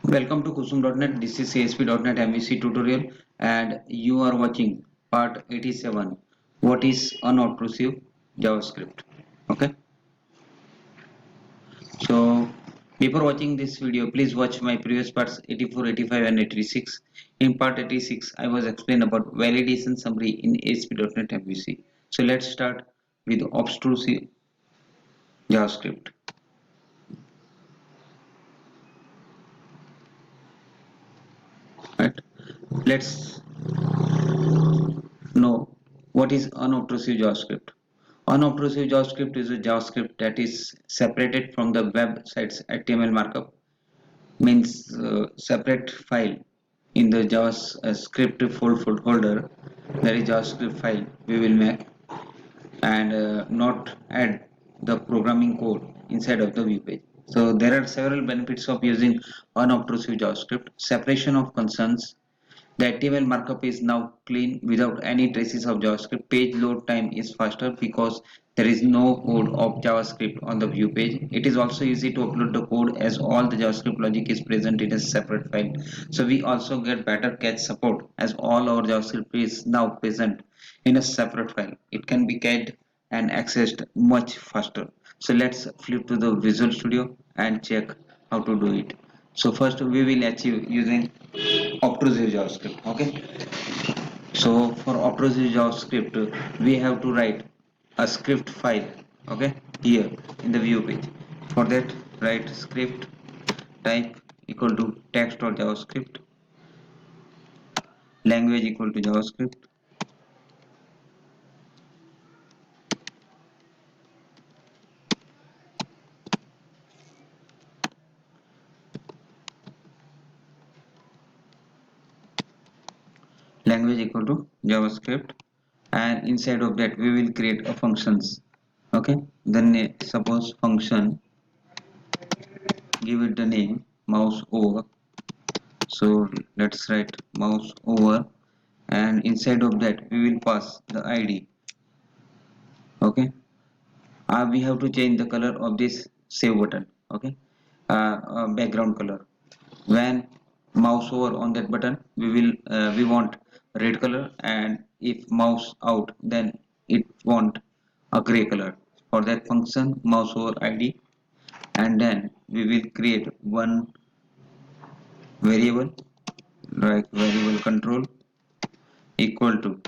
Welcome to Kusum.net. This is ASP.NET MVC tutorial and you are watching part 87. What is unobtrusive JavaScript? Okay. So before watching this video, please watch my previous parts 84, 85 and 86. In part 86, I was explained about validation summary in ASP.NET MVC. So let's start with obtrusive JavaScript. Right. Let's know what is unobtrusive JavaScript. Unobtrusive JavaScript is a JavaScript that is separated from the website's HTML markup, means separate file in the JavaScript folder. There is JavaScript file we will make and not add the programming code inside of the view page. So there are several benefits of using unobtrusive JavaScript. Separation of concerns. The HTML markup is now clean without any traces of JavaScript. Page load time is faster because there is no code of JavaScript on the view page. It is also easy to upload the code as all the JavaScript logic is present in a separate file. So we also get better cache support as all our JavaScript is now present in a separate file. It can be cached and accessed much faster. So let's flip to the Visual Studio and check how to do it. So first we will achieve using obtrusive JavaScript. Okay. So for obtrusive JavaScript, we have to write a script file. Okay. Here in the view page. For that, write script type equal to text.javascript, language equal to JavaScript, language equal to JavaScript, and inside of that we will create a functions. Okay. Then suppose function, give it the name mouse over. So let's write mouse over, and inside of that we will pass the id. Okay. We have to change the color of this save button. Okay. Background color. When mouse over on that button, we want red color, and if mouse out, then it want a gray color. For that function mouse over id, and then we will create one variable like variable control equal to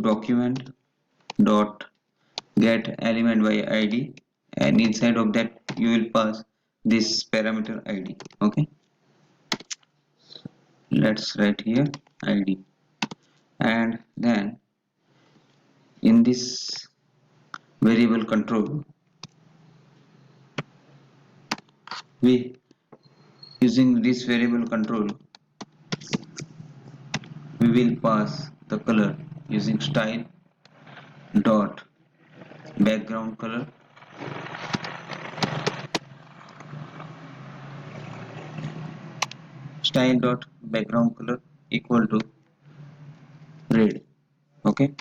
document dot get element by id, and inside of that you will pass this parameter id. Okay. Let's write here id, and then in this variable control, we using this variable control we will pass the color using style dot background color style dot background color equal to red. Okay.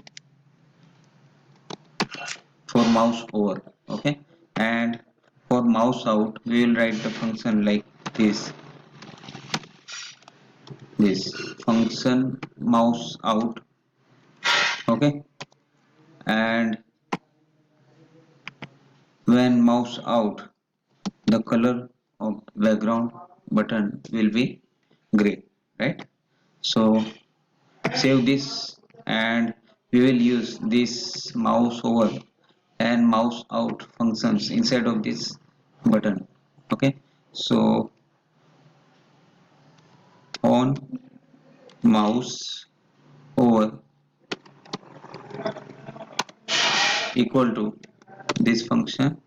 For mouse over. Okay. And for mouse out we will write the function like this function mouse out. Okay. And when mouse out, the color of background button will be gray, right? So save this, and we will use this mouse over and mouse out functions inside of this button. Okay. So on mouse over equal to this function,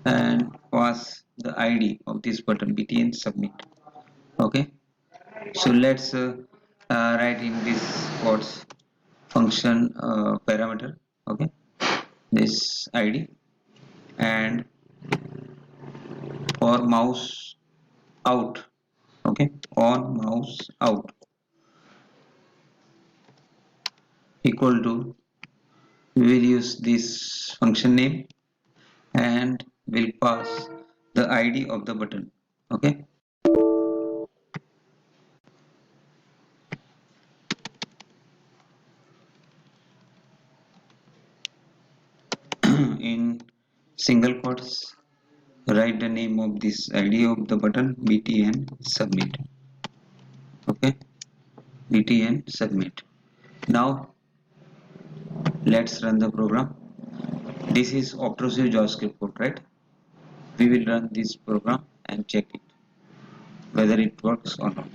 and pass the id of this button btn submit. Okay. So let's write in this codes function parameter. Okay. This id, and for mouse out. Okay. On mouse out equal to, we will use this function name and will pass the ID of the button. Okay. In single quotes, write the name of this ID of the button btn submit. Okay, btn submit. Now let's run the program. This is obtrusive JavaScript code, right? We will run this program and check it whether it works or not.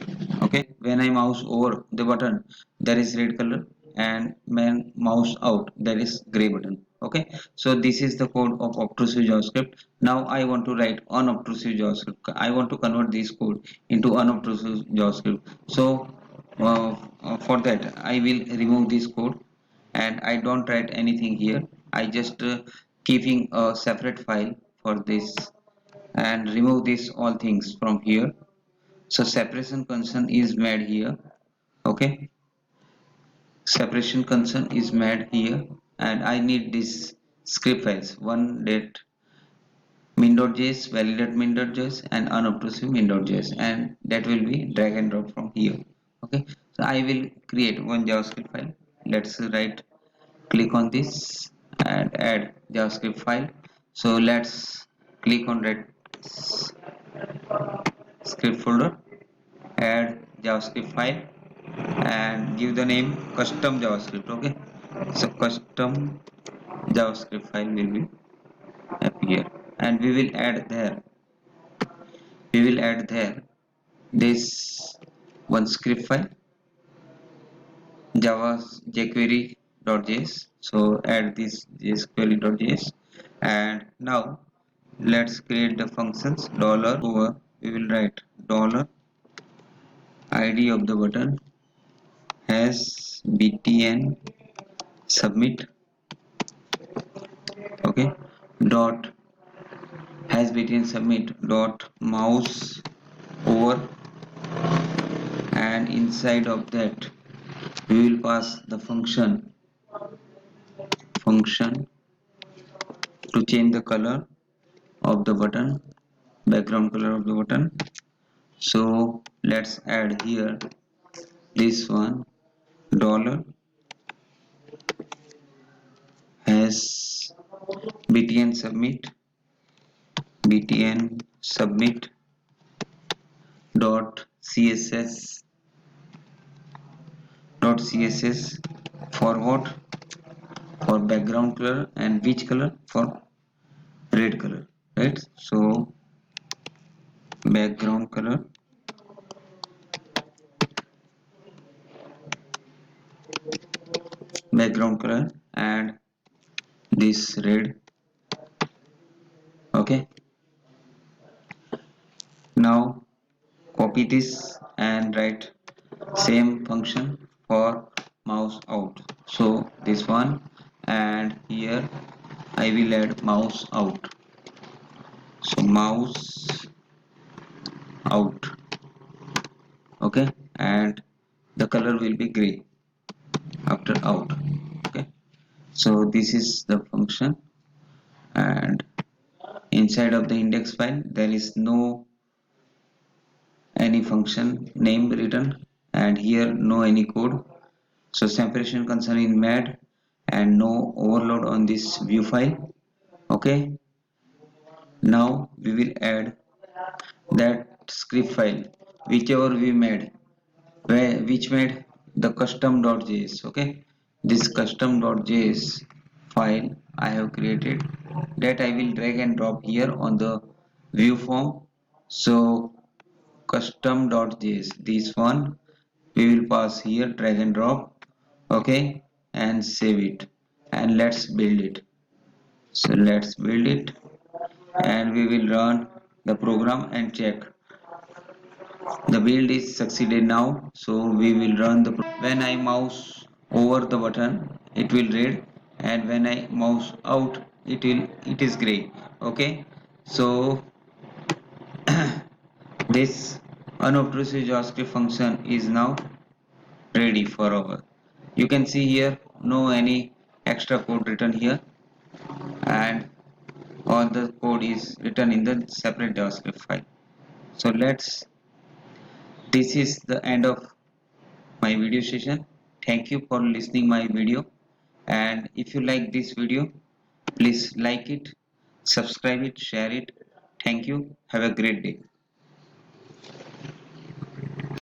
Okay, when I mouse over the button there is red color, and when mouse out there is gray button. Okay, so this is the code of obtrusive JavaScript. Now I want to write unobtrusive JavaScript. I want to convert this code into unobtrusive JavaScript. So for that I will remove this code, and I don't write anything here. I just keeping a separate file for this, and remove this all things from here. So separation concern is made here. Okay, separation concern is made here, and I need this script files, one dot min.js, validate min.js, and unobtrusive min.js, and that will be drag and drop from here. Okay, so I will create one JavaScript file. Let's write, click on this and add JavaScript file. So let's click on that script folder, add JavaScript file, and give the name custom JavaScript. Okay, so custom JavaScript file will be appear, and we will add there this one script file, java jquery.js. So add this jquery.js, and now let's create the functions. Dollar over, we will write dollar id of the button has btn submit. Okay, dot has btn submit dot mouse over, and inside of that we will pass the function to change the color of the button, background color of the button. So let's add here this one, dollar has btn submit dot css for what, for background color, and which color, for red color, right? So background color, and this red. Okay, now copy this and write same function for mouse out. So this one, and here I will add mouse out. So mouse out. Okay, and the color will be gray after out. Okay, so this is the function, and inside of the index file there is no any function name written, and here no any code. So separation concern is made, and no overload on this view file. Okay, now we will add that script file whichever we made, which made the custom.js. Okay, this custom.js file I have created, that I will drag and drop here on the view form. So custom.js, this one we will pass here, drag and drop. Okay, and save it, and let's build it. So let's build it, and we will run the program and check the build is succeeded now. So we will run the when I mouse over the button it will red, and when I mouse out it is gray. Okay, so this unobtrusive JavaScript function is now ready for our. You can see here no any extra code written here, and or the code is written in the separate JavaScript file. So this is the end of my video session. Thank you for listening my video, and if you like this video, please like it, subscribe it, share it. Thank you. Have a great day.